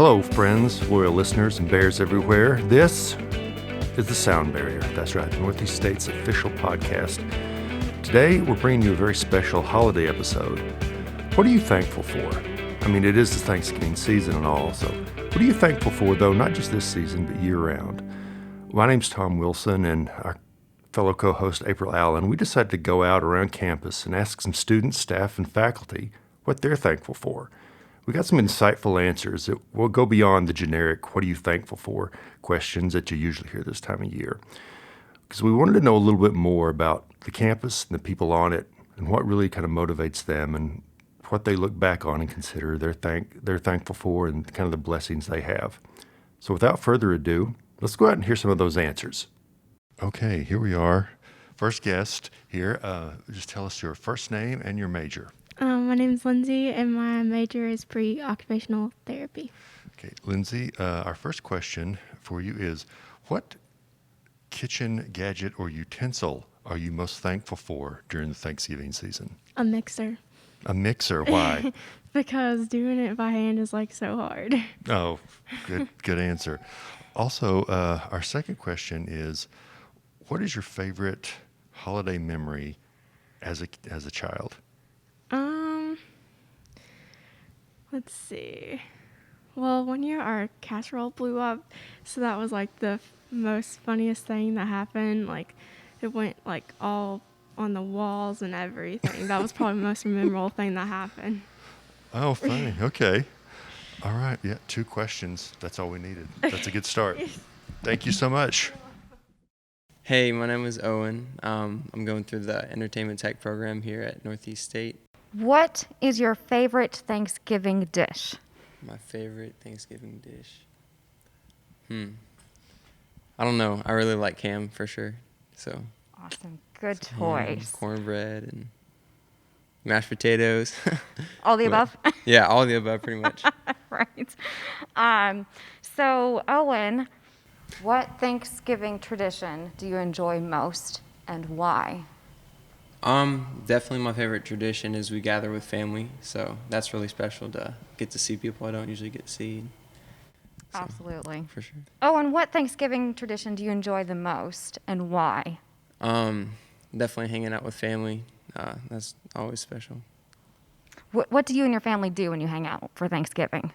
Hello, friends, loyal listeners, and bears everywhere. This is the Sound Bearier. That's right, Northeast State's official podcast. Today, we're bringing you a very special holiday episode. What are you thankful for? I mean, it is the Thanksgiving season and all, so what are you thankful for, though, not just this season, but year-round? My name's Tom Wilson, and our fellow co-host April Allen, we decided to go out around campus and ask some students, staff, and faculty what they're thankful for. We got some insightful answers that will go beyond the generic, what are you thankful for, questions that you usually hear this time of year. Because we wanted to know a little bit more about the campus and the people on it and what really kind of motivates them and what they look back on and consider they're thankful for and kind of the blessings they have. So without further ado, let's go out and hear some of those answers. Okay, here we are. First guest here. Just tell us your first name and your major. My name's Lindsay, and my major is pre-occupational therapy. Okay, Lindsay, our first question for you is, what kitchen gadget or utensil are you most thankful for during the Thanksgiving season? A mixer. A mixer, why? Because doing it by hand is so hard. Oh, good answer. Also, our second question is, what is your favorite holiday memory as a child? Let's see. Well, one year our casserole blew up, so that was the most funniest thing that happened. It went all on the walls and everything. That was probably the most memorable thing that happened. Oh, funny. Okay. All right. Yeah, 2 questions. That's all we needed. That's a good start. Thank you so much. Hey, my name is Owen. I'm going through the entertainment tech program here at Northeast State. What is your favorite Thanksgiving dish? My favorite Thanksgiving dish? I don't know. I really like ham for sure. So Awesome. Good ham, choice. cornbread and mashed potatoes. All the above? Yeah, all the above pretty much. Right. So, Owen, what Thanksgiving tradition do you enjoy most and why? Definitely my favorite tradition is we gather with family. So that's really special to get to see people I don't usually get to see. So, Absolutely. for sure. Owen, what Thanksgiving tradition do you enjoy the most and why? Definitely hanging out with family. That's always special. What do you and your family do when you hang out for Thanksgiving?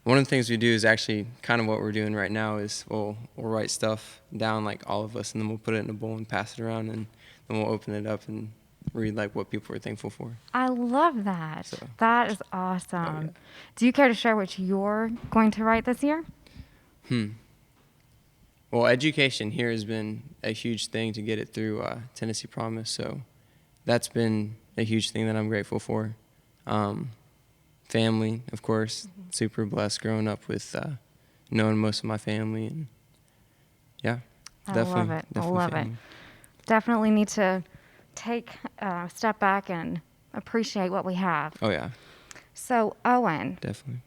One of the things we do is actually kind of what we're doing right now is we'll write stuff down, all of us, and then we'll put it in a bowl and pass it around, and then we'll open it up and read what people are thankful for. I love that. So, that is awesome. Oh, yeah. Do you care to share what you're going to write this year? Well, education here has been a huge thing to get it through Tennessee Promise, so that's been a huge thing that I'm grateful for. Family, of course, super blessed growing up with knowing most of my family, and yeah, definitely. I love it. Definitely need to take a step back and appreciate what we have. Oh yeah. So, Owen, Definitely.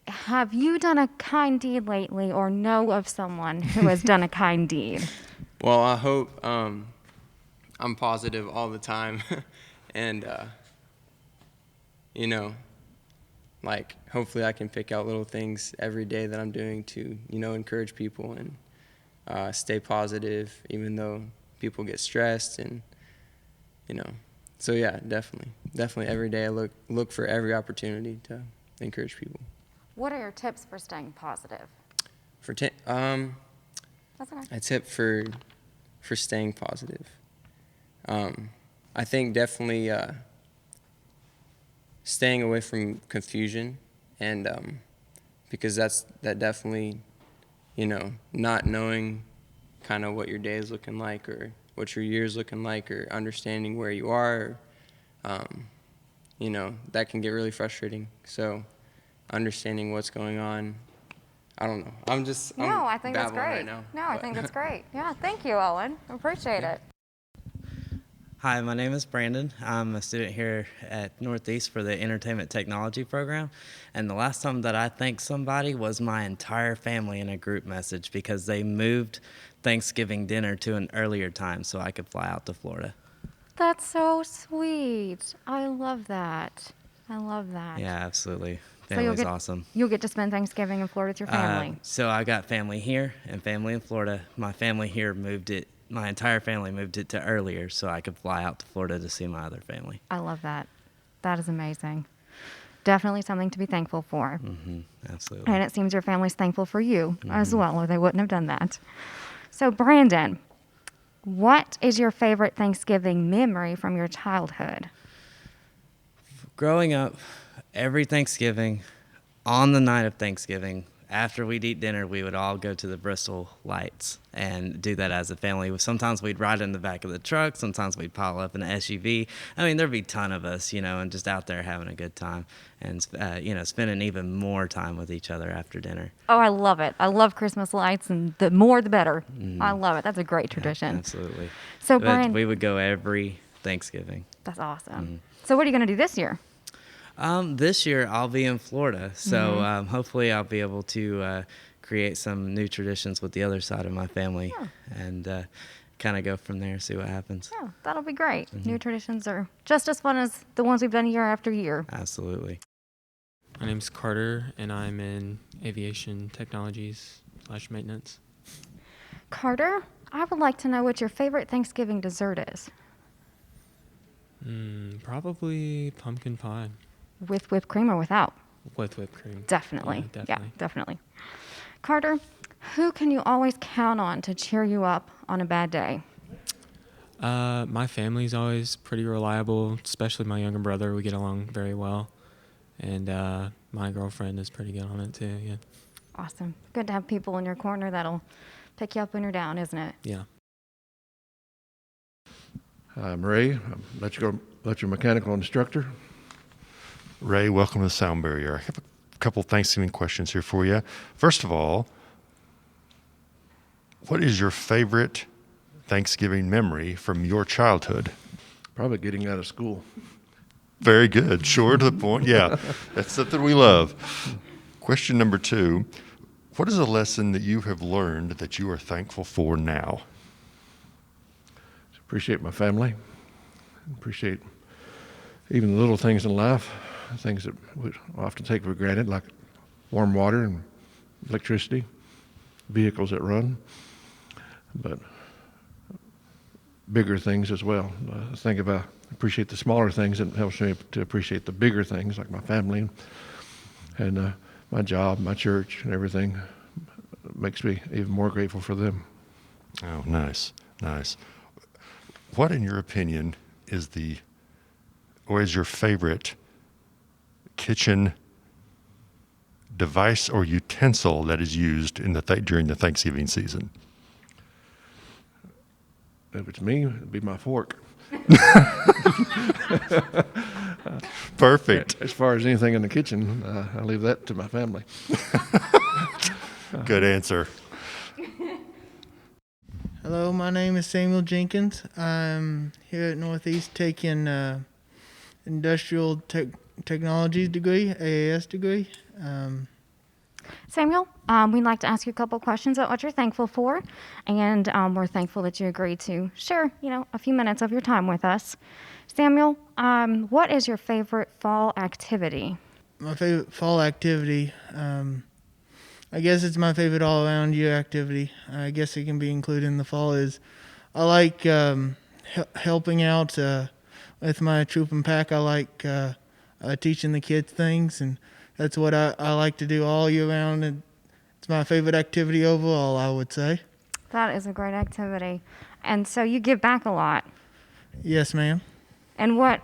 have you done a kind deed lately or know of someone who has done a kind deed? Well, I hope I'm positive all the time, and hopefully I can pick out little things every day that I'm doing to encourage people and stay positive, even though people get stressed and So yeah, definitely every day I look for every opportunity to encourage people. What are your tips for staying positive? That's okay. A tip for staying positive. I think definitely staying away from confusion, and because that definitely, not knowing kind of what your day is looking like or what your year is looking like or understanding where you are, that can get really frustrating. So understanding what's going on, I don't know. I think that's great. Right now, I think that's great. Yeah, thank you, Owen. Appreciate it. Hi, my name is Brandon. I'm a student here at Northeast for the Entertainment Technology program. And the last time that I thanked somebody was my entire family in a group message because they moved Thanksgiving dinner to an earlier time so I could fly out to Florida. That's so sweet. I love that. Yeah, absolutely. Family's awesome. You'll get to spend Thanksgiving in Florida with your family. So I got family here and family in Florida. My family here my entire family moved it to earlier so I could fly out to Florida to see my other family. I love that. That is amazing. Definitely something to be thankful for. Mm-hmm. Absolutely. And it seems your family's thankful for you as well, or they wouldn't have done that. So, Brandon, what is your favorite Thanksgiving memory from your childhood? Growing up, every Thanksgiving, on the night of Thanksgiving, after we'd eat dinner, we would all go to the Bristol Lights and do that as a family. Sometimes we'd ride in the back of the truck. Sometimes we'd pile up in an SUV. I mean, there'd be a ton of us, and just out there having a good time and, spending even more time with each other after dinner. Oh, I love it. I love Christmas lights, and the more the better. I love it. That's a great tradition. Yeah, absolutely. So, But Brian, we would go every Thanksgiving. that's awesome. So, what are you going to do this year? This year I'll be in Florida, so hopefully I'll be able to create some new traditions with the other side of my family and kind of go from there, see what happens. Yeah, that'll be great. New traditions are just as fun as the ones we've done year after year. Absolutely. My name's Carter, and I'm in aviation technologies / maintenance. Carter, I would like to know what your favorite Thanksgiving dessert is. Probably pumpkin pie With whipped cream or without? with whipped cream. Definitely. Yeah, Definitely. Carter, who can you always count on to cheer you up on a bad day? My family's always pretty reliable, especially my younger brother. We get along very well. And my girlfriend is pretty good on it too, yeah. Awesome. Good to have people in your corner that'll pick you up when you're down, isn't it? Yeah. I'm Ray. I'm electromechanical instructor. Ray, welcome to the Sound Bearier. I have a couple Thanksgiving questions here for you. First of all, what is your favorite Thanksgiving memory from your childhood? Probably getting out of school. Very good. Short to the point. Yeah, that's something we love. Question number 2. What is a lesson that you have learned that you are thankful for now? Appreciate my family. Appreciate even the little things in life, things that we often take for granted, like warm water and electricity, vehicles that run, but bigger things as well. I appreciate the smaller things, it helps me to appreciate the bigger things, like my family and my job, my church, and everything. It makes me even more grateful for them. Oh, nice, nice. What, in your opinion, is your favorite kitchen device or utensil that is used during the Thanksgiving season? If it's me, it'd be my fork. Perfect. As far as anything in the kitchen, I leave that to my family. Good answer. Hello, my name is Samuel Jenkins. I'm here at Northeast taking Industrial Technologies degree, AAS degree. Samuel, we'd like to ask you a couple questions about what you're thankful for, and we're thankful that you agreed to share, a few minutes of your time with us. Samuel, what is your favorite fall activity? My favorite fall activity, I guess it's my favorite all-around year activity. I guess it can be included in the fall. I like helping out with my troop and pack. I like teaching the kids things, and that's what I like to do all year round. And it's my favorite activity overall, I would say. That is a great activity. And so you give back a lot. Yes, ma'am. And what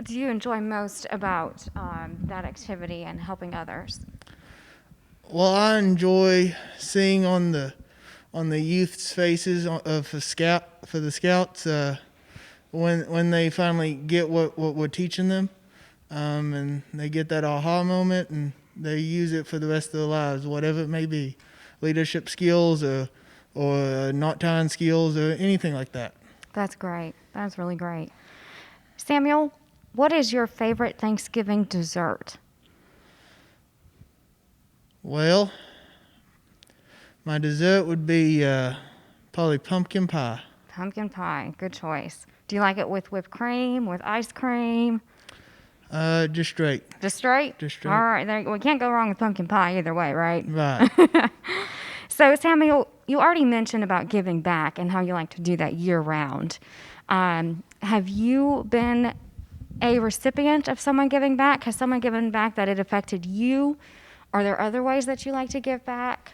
do you enjoy most about that activity and helping others? Well, I enjoy seeing on the youth's faces for the scouts when they finally get what we're teaching them, and they get that aha moment and they use it for the rest of their lives, whatever it may be, leadership skills or knot tying skills or anything like that. That's great. That's really great. Samuel, what is your favorite Thanksgiving dessert? Well, my dessert would be probably pumpkin pie. Pumpkin pie. Good choice. Do you like it with whipped cream, with ice cream? Just straight. Just straight? Just straight. All right. We can't go wrong with pumpkin pie either way, right? Right. So, Samuel, you already mentioned about giving back and how you like to do that year-round. Have you been a recipient of someone giving back? Has someone given back that it affected you? Are there other ways that you like to give back?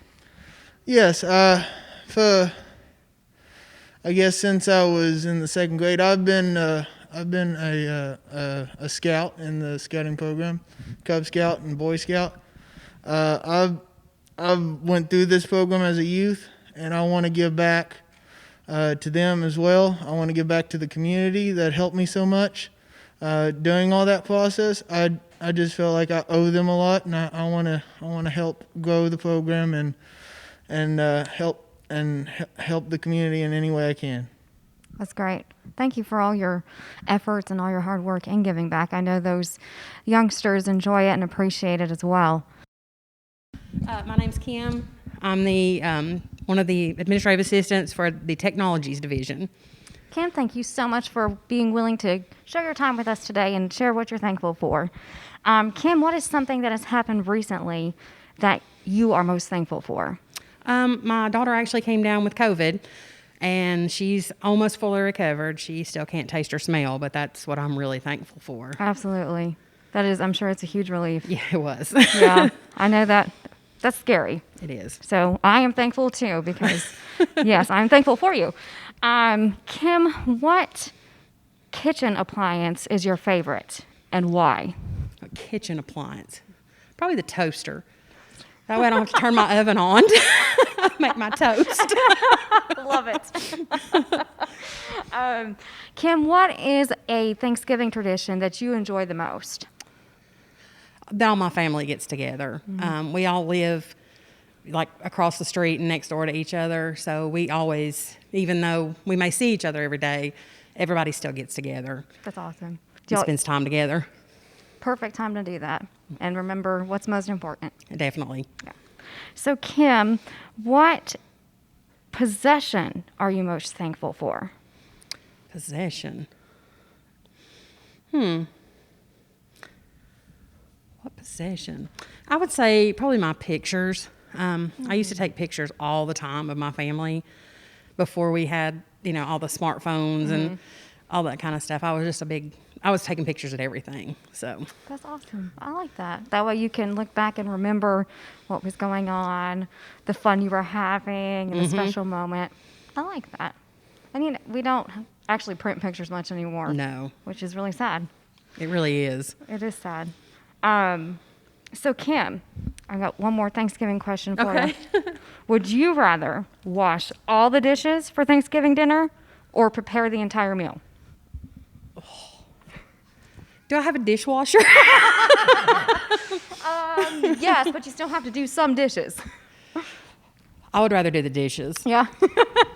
Yes. I guess since I was in the 2nd grade, I've been a scout in the scouting program, Cub Scout and Boy Scout. I went through this program as a youth, and I want to give back to them as well. I want to give back to the community that helped me so much during all that process. I just felt like I owe them a lot, and I want to help grow the program and help the community in any way I can. That's great. Thank you for all your efforts and all your hard work in giving back. I know those youngsters enjoy it and appreciate it as well. My name's Kim. I'm the one of the administrative assistants for the technologies division. Kim, thank you so much for being willing to share your time with us today and share what you're thankful for. Kim, what is something that has happened recently that you are most thankful for? My daughter actually came down with COVID, and she's almost fully recovered. She still can't taste or smell, but that's what I'm really thankful for. Absolutely. That is, I'm sure it's a huge relief. Yeah, it was. Yeah, I know that. That's scary. It is. So I am thankful too because, yes, I'm thankful for you. Kim, what kitchen appliance is your favorite and why? A kitchen appliance. Probably the toaster. That way I don't have to turn my oven on to make my toast. Love it. Kim, what is a Thanksgiving tradition that you enjoy the most? That all my family gets together. Mm-hmm. We all live like across the street and next door to each other. So we always, even though we may see each other every day, everybody still gets together. That's awesome. And spends time together. Perfect time to do that. And remember what's most important. Definitely. Yeah. So, Kim, what possession are you most thankful for? Possession. What possession? I would say probably my pictures. I used to take pictures all the time of my family before we had, all the smartphones and all that kind of stuff. I was taking pictures of everything. So that's awesome. I like that. That way you can look back and remember what was going on, the fun you were having, and the special moment. I like that. I mean, we don't actually print pictures much anymore. No. Which is really sad. It really is. It is sad. So, Kim, I got one more Thanksgiving question for you. Would you rather wash all the dishes for Thanksgiving dinner or prepare the entire meal? Do I have a dishwasher? Yes, but you still have to do some dishes. I would rather do the dishes. Yeah.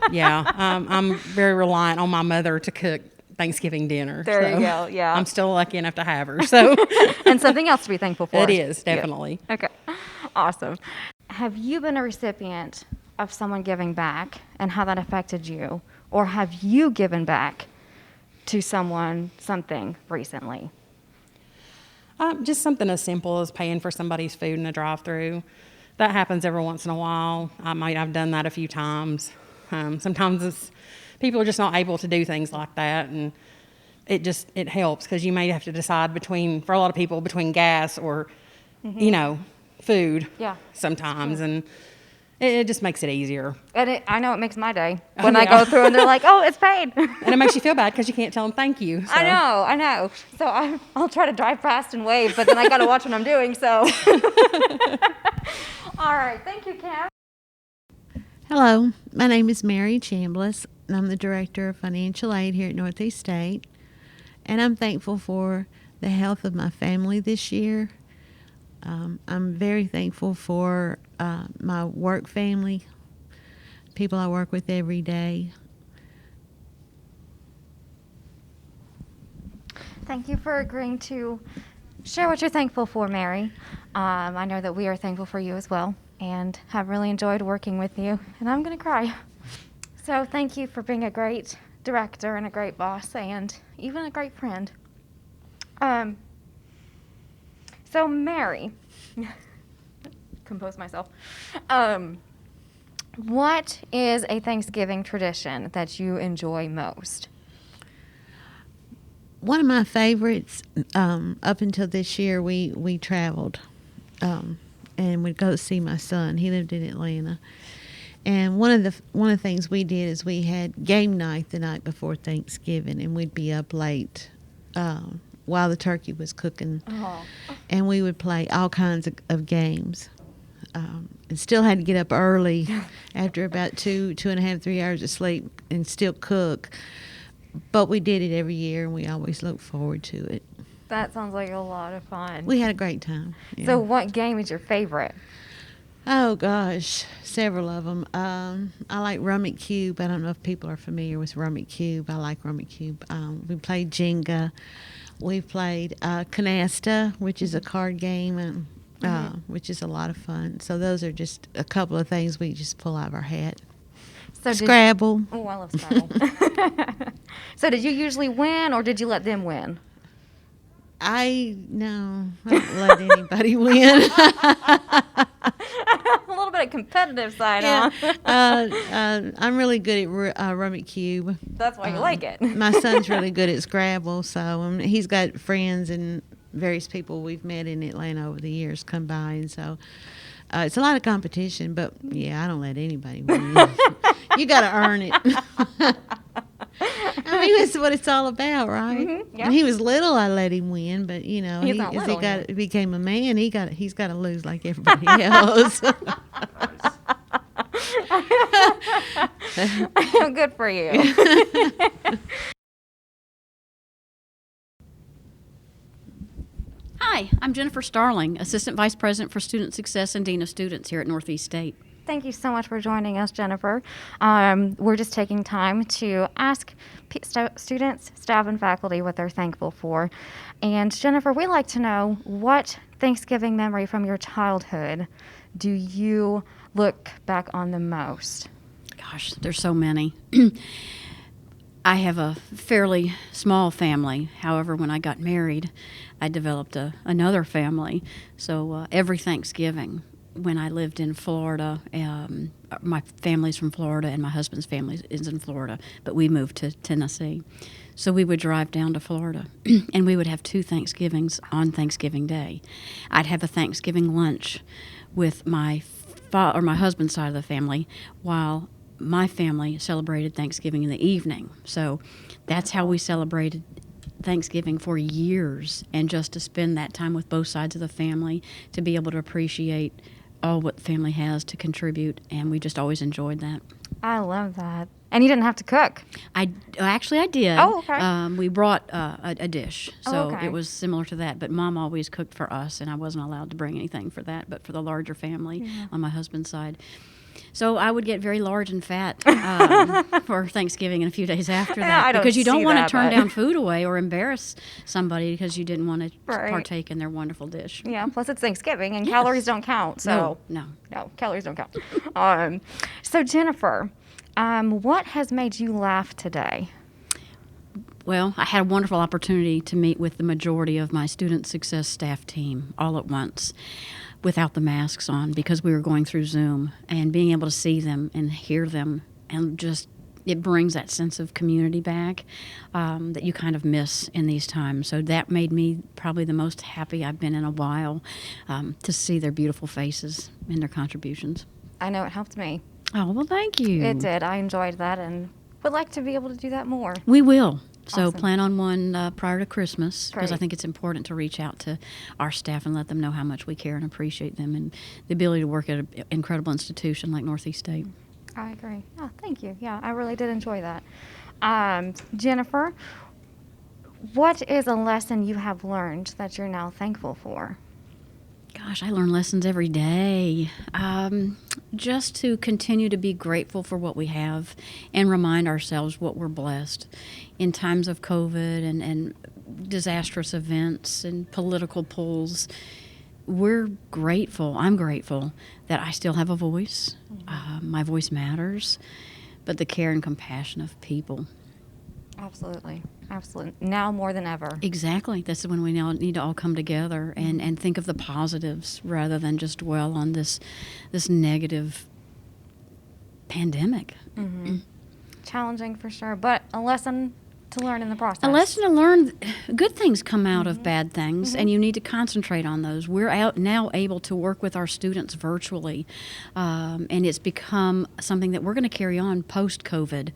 Yeah. I'm very reliant on my mother to cook Thanksgiving dinner. There you go. Yeah. I'm still lucky enough to have her. So and something else to be thankful for. It is, definitely. Yeah. Okay. Awesome. Have you been a recipient of someone giving back and how that affected you? Or have you given back to someone something recently? Just something as simple as paying for somebody's food in a drive-through. That happens every once in a while. I've done that a few times. Sometimes people are just not able to do things like that, and it helps because you may have to decide for a lot of people, between gas or, food. Yeah. Sometimes, and it just makes it easier. And I know it makes my day when I go through and they're like, "Oh, it's paid." And it makes you feel bad because you can't tell them thank you. So. I know. So I'll try to drive fast and wave, but then I got to watch what I'm doing. So. All right. Thank you, Cam. Hello, my name is Mary Chambliss, and I'm the Director of Financial Aid here at Northeast State. And I'm thankful for the health of my family this year. I'm very thankful for my work family, people I work with every day. Thank you for agreeing to share what you're thankful for, Mary. I know that we are thankful for you as well and have really enjoyed working with you. And I'm going to cry. So thank you for being a great director and a great boss and even a great friend. So, Mary, compose myself. What is a Thanksgiving tradition that you enjoy most? One of my favorites, up until this year, we traveled, and we'd go see my son. He lived in Atlanta, and one of the things we did is we had game night the night before Thanksgiving, and we'd be up late while the turkey was cooking, and we would play all kinds of games. And still had to get up early after about 2.5, 3 hours of sleep and still cook. But we did it every year, and we always look forward to it. That sounds like a lot of fun. We had a great time. Yeah. So what game is your favorite? Oh, gosh, several of them. I like Rummit Cube. I don't know if people are familiar with Rummit Cube. I like Rummit Cube. We played Jenga. We played Canasta, which is a card game, and which is a lot of fun. So those are just a couple of things we just pull out of our hat. So Scrabble. Oh, I love Scrabble. So did you usually win, or did you let them win? I don't let anybody win. A little bit of competitive side, huh? I'm really good at Rummit Cube. That's why you like it. My son's really good at Scrabble, so he's got friends and various people we've met in Atlanta over the years come by, and so it's a lot of competition. But yeah, I don't let anybody win. You got to earn it. I mean, that's what it's all about, right? Mm-hmm, yeah. When he was little, I let him win, but you know, as he became a man, he's got to lose like everybody else. Good for you. Hi, I'm Jennifer Starling, Assistant Vice President for Student Success and Dean of Students here at Northeast State. Thank you so much for joining us, Jennifer. We're just taking time to ask students, staff, and faculty what they're thankful for. And Jennifer, we'd like to know, what Thanksgiving memory from your childhood do you look back on the most? Gosh, there's so many. I have a fairly small family. However, when I got married, I developed another family. So every Thanksgiving, when I lived in Florida, my family's from Florida and my husband's family is in Florida, but we moved to Tennessee. So we would drive down to Florida, and we would have 2 Thanksgivings on Thanksgiving Day. I'd have a Thanksgiving lunch with my husband's side of the family, while my family celebrated Thanksgiving in the evening. So that's how we celebrated Thanksgiving for years, and just to spend that time with both sides of the family, to be able to appreciate all what the family has to contribute, and we just always enjoyed that. I love that. And you didn't have to cook? I did. Oh, okay. We brought a dish, so okay. It was similar to that, but Mom always cooked for us, and I wasn't allowed to bring anything for that, but for the larger family on my husband's side. So I would get very large and fat for Thanksgiving and a few days after that, because you don't want to turn down food away or embarrass somebody because you didn't want to partake in their wonderful dish. Yeah, plus it's Thanksgiving and calories don't count. So No, calories don't count. So Jennifer, what has made you laugh today? Well, I had a wonderful opportunity to meet with the majority of my student success staff team all at once, without the masks on, because we were going through Zoom, and being able to see them and hear them, and just it brings that sense of community back that you kind of miss in these times. So that made me probably the most happy I've been in a while, to see their beautiful faces and their contributions. I know it helped me. Oh, well, thank you. It did. I enjoyed that and would like to be able to do that more. We will. So Awesome. plan on one prior to Christmas, because I Great. think it's important to reach out to our staff and let them know how much we care and appreciate them, and the ability to work at an incredible institution like Northeast State. I agree. Oh, thank you. Yeah, I really did enjoy that. Jennifer, what is a lesson you have learned that you're now thankful for? Gosh, I learn lessons every day. Just to continue to be grateful for what we have and remind ourselves what we're blessed in times of COVID and disastrous events and political pulls. We're grateful. I'm grateful that I still have a voice. My voice matters, but the care and compassion of people Absolutely. Absolutely. Now more than ever. Exactly. This is when we now need to all come together and think of the positives rather than just dwell on this negative pandemic. Challenging for sure, but a lesson to learn in the process. A lesson to learn. Good things come out of bad things, and you need to concentrate on those. We're out now able to work with our students virtually, and it's become something that we're going to carry on post-COVID,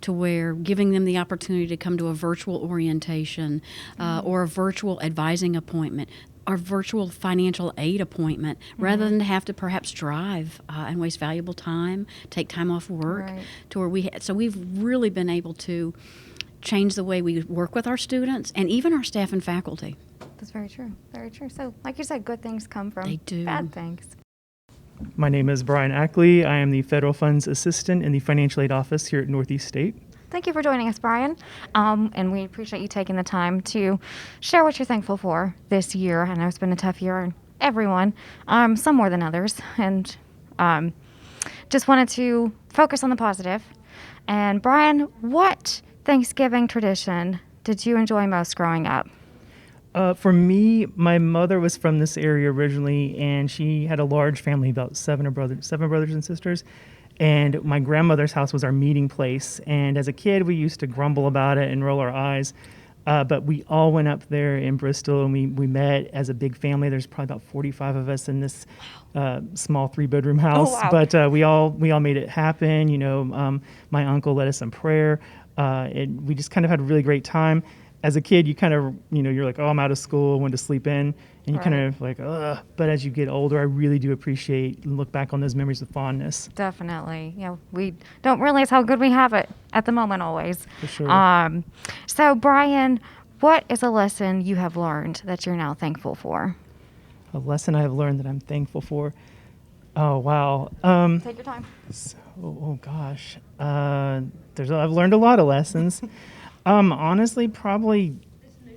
to where giving them the opportunity to come to a virtual orientation or a virtual advising appointment, our virtual financial aid appointment, rather than to have to perhaps drive and waste valuable time, take time off work, to where so we've really been able to change the way we work with our students and even our staff and faculty. That's very true. Very true. So, like you said, good things come from bad things. My name is Brian Ackley. I am the Federal Funds Assistant in the Financial Aid Office here at Northeast State. Thank you for joining us, Brian. And we appreciate you taking the time to share what you're thankful for this year. I know it's been a tough year on everyone, some more than others. And just wanted to focus on the positive. And Brian, what Thanksgiving tradition did you enjoy most growing up? For me, my mother was from this area originally, and she had a large family, about seven brothers and sisters. And my grandmother's house was our meeting place. And as a kid, we used to grumble about it and roll our eyes. But we all went up there in Bristol, and we met as a big family. There's probably about 45 of us in this small 3-bedroom house. wow. But we all made it happen. You know, my uncle led us in prayer. We just kind of had a really great time. As a kid, you kind of, you're like, oh, I'm out of school, went to sleep in. And you kind of like, ugh. But as you get older, I really do appreciate and look back on those memories with fondness. Definitely. Yeah, we don't realize how good we have it at the moment always. For sure. So, Brian, what is a lesson you have learned that you're now thankful for? A lesson I have learned that I'm thankful for. Oh, wow. Take your time. Oh gosh. I've learned a lot of lessons. Honestly, probably,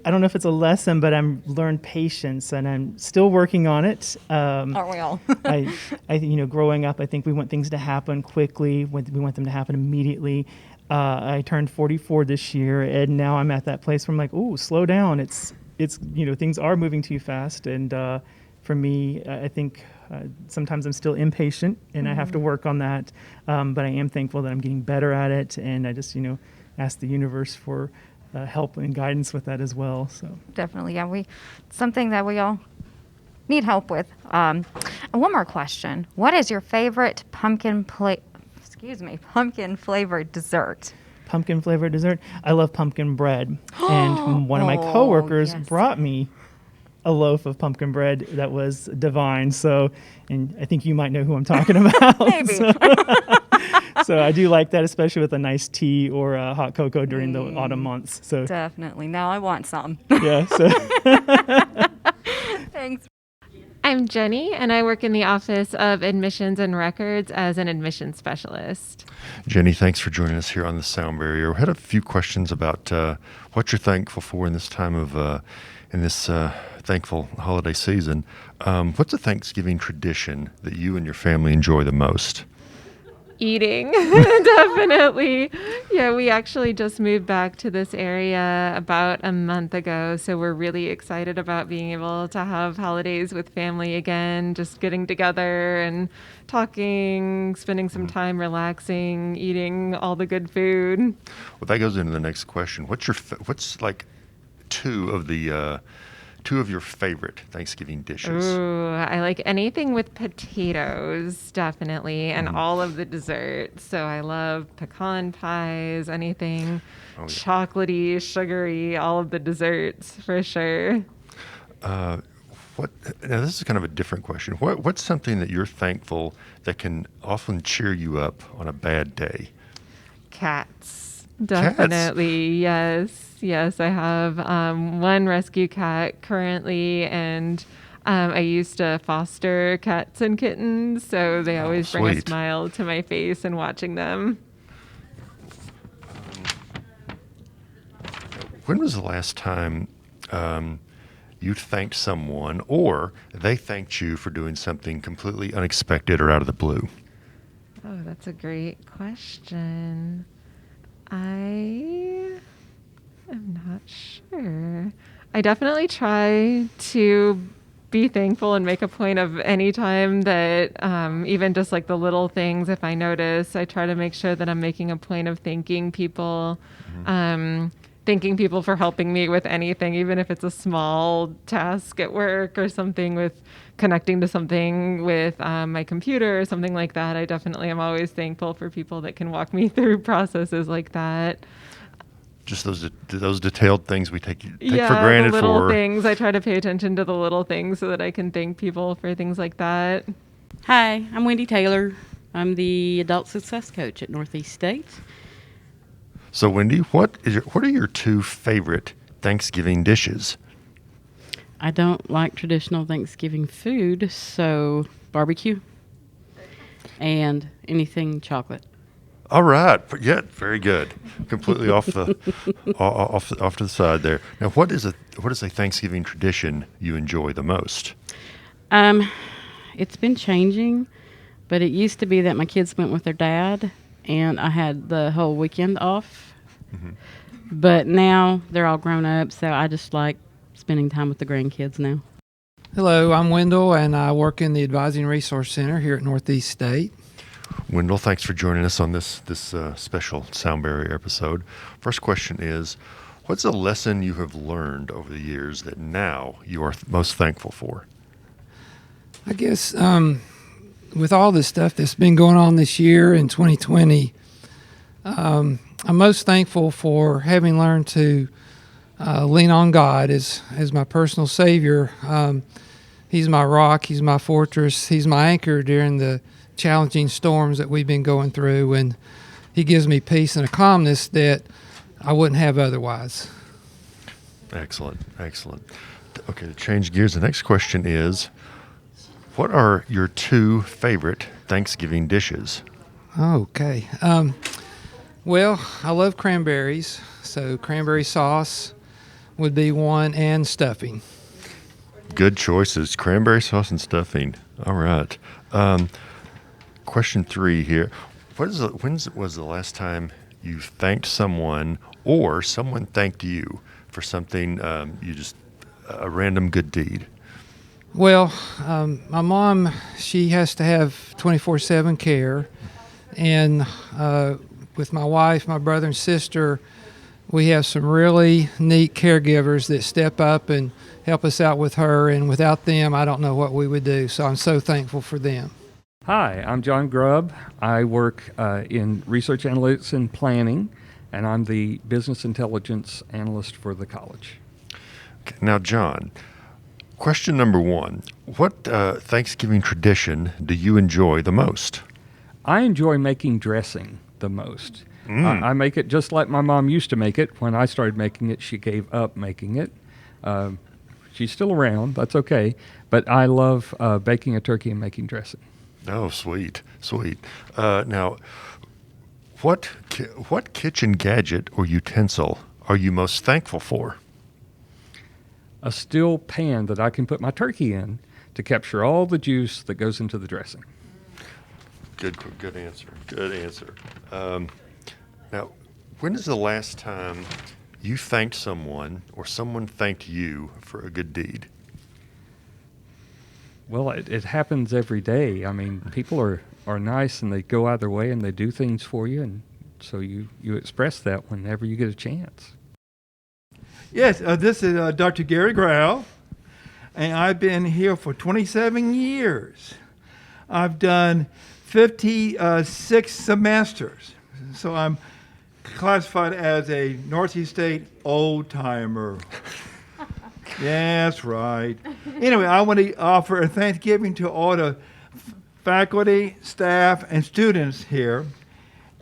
I don't know if it's a lesson, but I've learned patience, and I'm still working on it. Aren't we all? Growing up, I think we want things to happen quickly. We want them to happen immediately. I turned 44 this year, and now I'm at that place where I'm like, ooh, slow down. It's things are moving too fast, and for me, I think sometimes I'm still impatient, and I have to work on that. But I am thankful that I'm getting better at it, and I just ask the universe for help and guidance with that as well. So Definitely, yeah. Something that we all need help with. And one more question: what is your favorite pumpkin flavored dessert? Pumpkin flavored dessert. I love pumpkin bread, and one of my coworkers brought me a loaf of pumpkin bread that was divine. So, and I think you might know who I'm talking about. Maybe. So I do like that, especially with a nice tea or a hot cocoa during the autumn months. So Definitely. Now I want some. Yeah. So Thanks. I'm Jenny, and I work in the Office of Admissions and Records as an admissions specialist. Jenny, thanks for joining us here on the Sound Bearier. We had a few questions about what you're thankful for in this time of thankful holiday season. What's a Thanksgiving tradition that you and your family enjoy the most? Eating, definitely. Yeah, we actually just moved back to this area about a month ago, so we're really excited about being able to have holidays with family again, just getting together and talking, spending some time relaxing, eating all the good food. Well, that goes into the next question. What's like two of your favorite Thanksgiving dishes? Ooh, I like anything with potatoes, definitely, and all of the desserts. So I love pecan pies, anything chocolatey, sugary, all of the desserts for sure. Now this is kind of a different question. What's something that you're thankful that can often cheer you up on a bad day? Cats, definitely. Yes, I have one rescue cat currently, and I used to foster cats and kittens, so they always bring a smile to my face and watching them. When was the last time you thanked someone or they thanked you for doing something completely unexpected or out of the blue? Oh, that's a great question. I I'm not sure. I definitely try to be thankful and make a point of any time that even just like the little things, if I notice, I try to make sure that I'm making a point of thanking people. Thanking people for helping me with anything, even if it's a small task at work or something with connecting to something with my computer or something like that. I definitely am always thankful for people that can walk me through processes like that. Just those detailed things we take for Yeah, granted. the little things. I try to pay attention to the little things so that I can thank people for things like that. Hi, I'm Wendy Taylor. I'm the adult success coach at Northeast State. So, Wendy, what are your two favorite Thanksgiving dishes? I don't like traditional Thanksgiving food, so barbecue and anything chocolate. All right, yeah, very good. Completely off to the side there. Now, what is a Thanksgiving tradition you enjoy the most? It's been changing, but it used to be that my kids went with their dad, and I had the whole weekend off. Mm-hmm. But now they're all grown up, so I just like spending time with the grandkids now. Hello, I'm Wendell, and I work in the Advising Resource Center here at Northeast State. Wendell, thanks for joining us on this special Sound Bearier episode. First question is, what's a lesson you have learned over the years that now you are most thankful for? I guess with all this stuff that's been going on this year in 2020, I'm most thankful for having learned to lean on God as my personal Savior. He's my rock. He's my fortress. He's my anchor during the challenging storms that we've been going through, and He gives me peace and a calmness that I wouldn't have otherwise. Excellent. Okay, to change gears, the next question is, what are your two favorite Thanksgiving dishes? Okay. Well, I love cranberries, so cranberry sauce would be one, and stuffing. Good choices. Cranberry sauce and stuffing. All right. Question 3 here. When was the last time you thanked someone or someone thanked you for something, a random good deed? Well, my mom, she has to have 24/7 care, and with my wife, my brother and sister, we have some really neat caregivers that step up and help us out with her, and without them, I don't know what we would do, so I'm so thankful for them. Hi, I'm John Grubb. I work in research analytics and planning, and I'm the business intelligence analyst for the college. Okay, now, John, question number 1. What Thanksgiving tradition do you enjoy the most? I enjoy making dressing the most. I make it just like my mom used to make it. When I started making it, she gave up making it. She's still around. That's okay. But I love baking a turkey and making dressing. Oh, sweet. Now, what kitchen gadget or utensil are you most thankful for? A steel pan that I can put my turkey in to capture all the juice that goes into the dressing. Good answer. Now, when is the last time you thanked someone or someone thanked you for a good deed? Well, it happens every day. I mean, people are nice, and they go out of their way, and they do things for you, and so you express that whenever you get a chance. Yes, this is Dr. Gary Grau, and I've been here for 27 years. I've done 56 semesters, so I'm classified as a Northeast State old-timer. Yeah, that's right. Anyway, I want to offer a Thanksgiving to all the faculty, staff, and students here.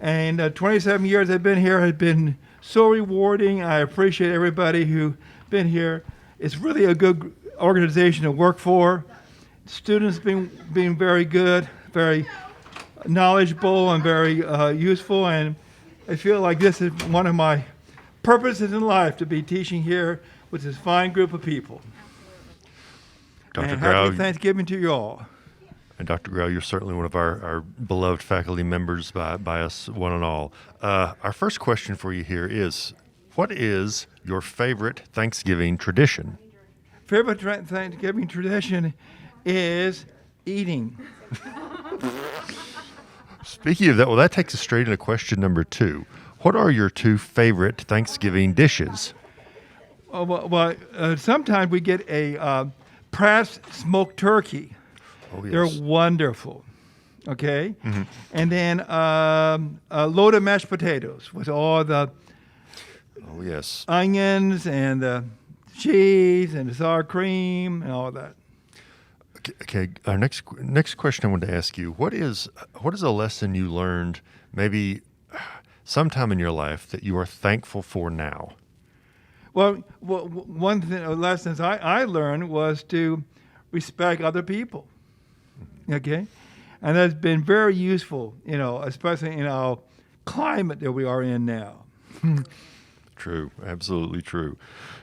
And 27 years I've been here has been so rewarding. I appreciate everybody who's been here. It's really a good organization to work for. Students being very good, very knowledgeable, and very useful. And I feel like this is one of my purposes in life, to be teaching here with this fine group of people. Dr. Grau, happy Thanksgiving to you all. And Dr. Grau, you're certainly one of our beloved faculty members by us, one and all. Our first question for you here is, What is your favorite Thanksgiving tradition? Favorite Thanksgiving tradition is eating. Speaking of that, well, that takes us straight into question number 2. What are your 2 favorite Thanksgiving dishes? Sometimes we get a Pratt's smoked turkey. Oh, yes. They're wonderful. Okay? Mm-hmm. And then a load of mashed potatoes with all the onions and the cheese and the sour cream and all that. Okay. Our next question I wanted to ask you: what is a lesson you learned maybe sometime in your life that you are thankful for now? Well, one of the lessons I learned was to respect other people. Okay, and that's been very useful. Especially in our climate that we are in now. True, absolutely true.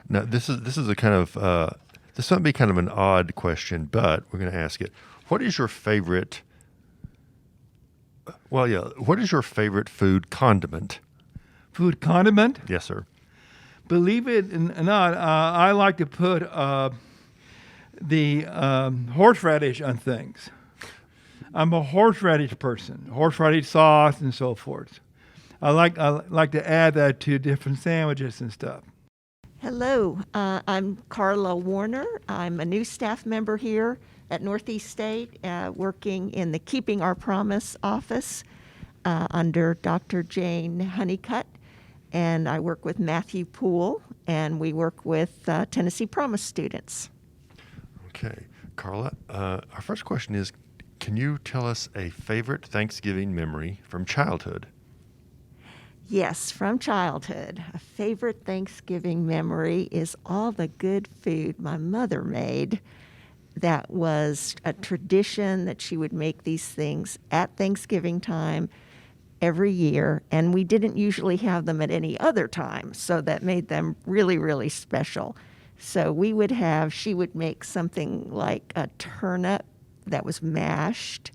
Now, this is a kind of this might be kind of an odd question, but we're going to ask it. What is your favorite? What is your favorite food condiment? Food condiment? Yes, sir. Believe it or not, I like to put the horseradish on things. I'm a horseradish person, horseradish sauce and so forth. I like to add that to different sandwiches and stuff. Hello, I'm Carla Warner. I'm a new staff member here at Northeast State, working in the Keeping Our Promise office under Dr. Jane Honeycutt. And I work with Matthew Poole, and we work with Tennessee Promise students. Okay. Carla, our first question is, can you tell us a favorite Thanksgiving memory from childhood? Yes, from childhood. A favorite Thanksgiving memory is all the good food my mother made. That was a tradition that she would make these things at Thanksgiving time every year, and we didn't usually have them at any other time, so that made them really, really special. So she would make something like a turnip that was mashed,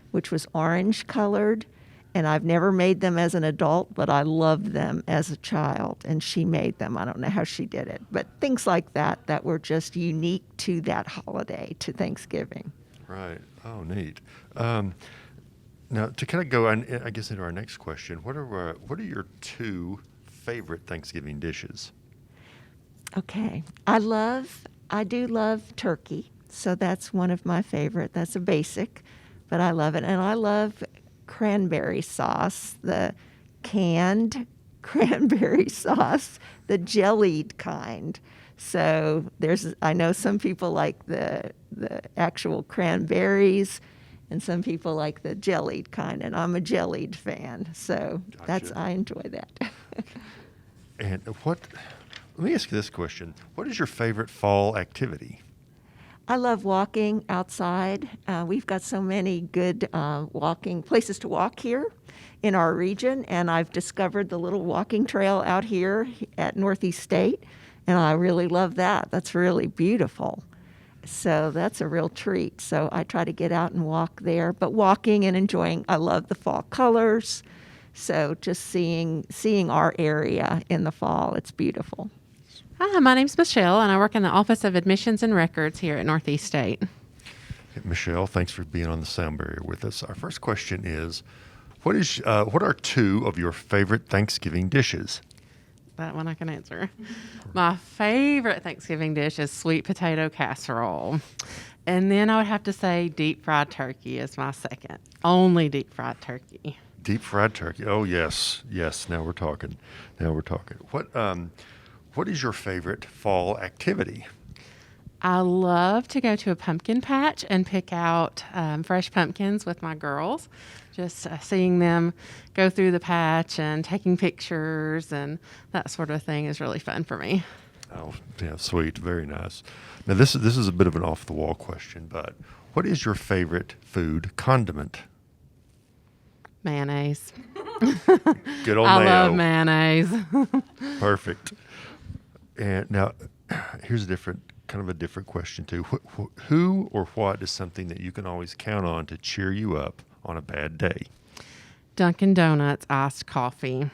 which was orange colored. And I've never made them as an adult, but I loved them as a child. And she made them. I don't know how she did it. But things like that were just unique to that holiday, to Thanksgiving. Right. Oh, neat. Now, to kind of go, I guess, into our next question, what are your 2 favorite Thanksgiving dishes? Okay. I do love turkey. So that's one of my favorite. That's a basic, but I love it. And I love cranberry sauce, the canned cranberry sauce, the jellied kind. So I know some people like the actual cranberries, and some people like the jellied kind, and I'm a jellied fan. So Gotcha. I enjoy that. And let me ask you this question. What is your favorite fall activity? I love walking outside. We've got so many good walking places to walk here in our region, and I've discovered the little walking trail out here at Northeast State, and I really love that. That's really beautiful. So that's a real treat. So I try to get out and walk there, but walking and enjoying, I love the fall colors. So just seeing our area in the fall, it's beautiful. Hi, my name's Michelle, and I work in the Office of Admissions and Records here at Northeast State. Michelle, thanks for being on the Sound Bearier with us. Our first question is, what are 2 of your favorite Thanksgiving dishes? That one I can answer. My favorite Thanksgiving dish is sweet potato casserole. And then I would have to say deep fried turkey is my second. Only deep fried turkey. Deep fried turkey. Oh, yes. Yes, now we're talking. What is your favorite fall activity? I love to go to a pumpkin patch and pick out fresh pumpkins with my girls. Just seeing them go through the patch and taking pictures and that sort of thing is really fun for me. Oh, yeah, sweet. Very nice. Now, this is a bit of an off-the-wall question, but what is your favorite food condiment? Mayonnaise. Good old I mayo. love mayonnaise. Perfect. And now, here's a different question too. Who or what is something that you can always count on to cheer you up on a bad day? Dunkin' Donuts iced coffee.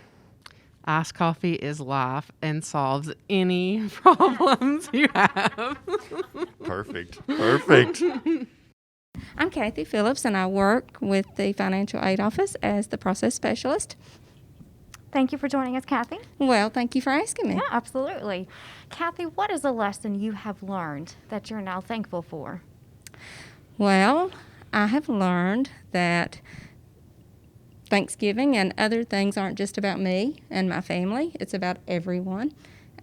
Iced coffee is life and solves any problems you have. Perfect. Perfect. I'm Kathy Phillips, and I work with the Financial Aid Office as the process specialist. Thank you for joining us, Kathy. Well, thank you for asking me. Yeah, absolutely. Kathy, what is a lesson you have learned that you're now thankful for? Well, I have learned that Thanksgiving and other things aren't just about me and my family. It's about everyone.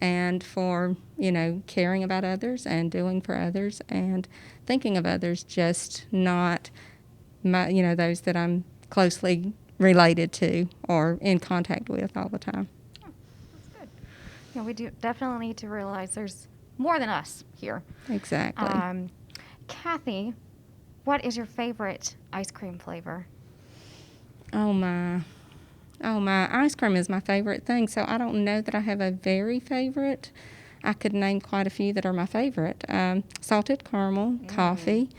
And for, caring about others and doing for others and thinking of others, just not those that I'm closely related to or in contact with all the time. That's good. Yeah, we do definitely need to realize there's more than us here. Exactly. Kathy, what is your favorite ice cream flavor? Oh my, ice cream is my favorite thing, so I don't know that I have a very favorite. I could name quite a few that are my favorite. Salted caramel, coffee,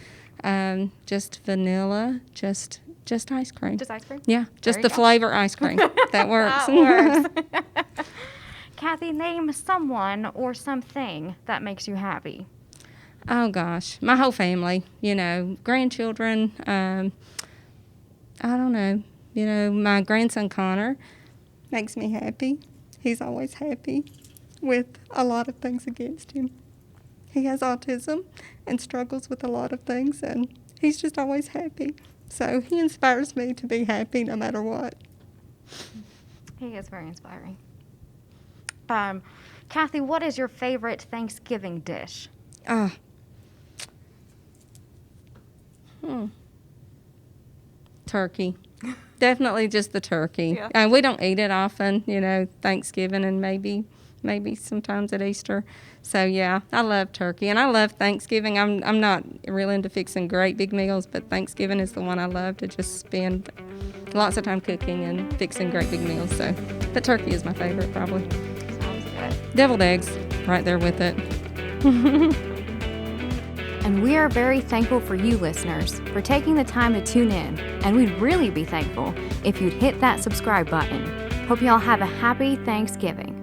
just vanilla, just ice cream. Just ice cream? Yeah, just There the you go. flavor ice cream. That works. That works. Kathy, name someone or something that makes you happy. Oh gosh, my whole family, grandchildren, I don't know, my grandson Connor makes me happy. He's always happy with a lot of things against him. He has autism and struggles with a lot of things, and he's just always happy. So he inspires me to be happy no matter what. He is very inspiring. Kathy, what is your favorite Thanksgiving dish? Turkey. Definitely just the turkey. Yeah. We don't eat it often, Thanksgiving and maybe sometimes at Easter. So yeah, I love turkey and I love Thanksgiving. I'm not real into fixing great big meals, but Thanksgiving is the one I love to just spend lots of time cooking and fixing great big meals. So the turkey is my favorite probably. Sounds good. Deviled eggs right there with it. And we are very thankful for you listeners for taking the time to tune in. And we'd really be thankful if you'd hit that subscribe button. Hope you all have a happy Thanksgiving.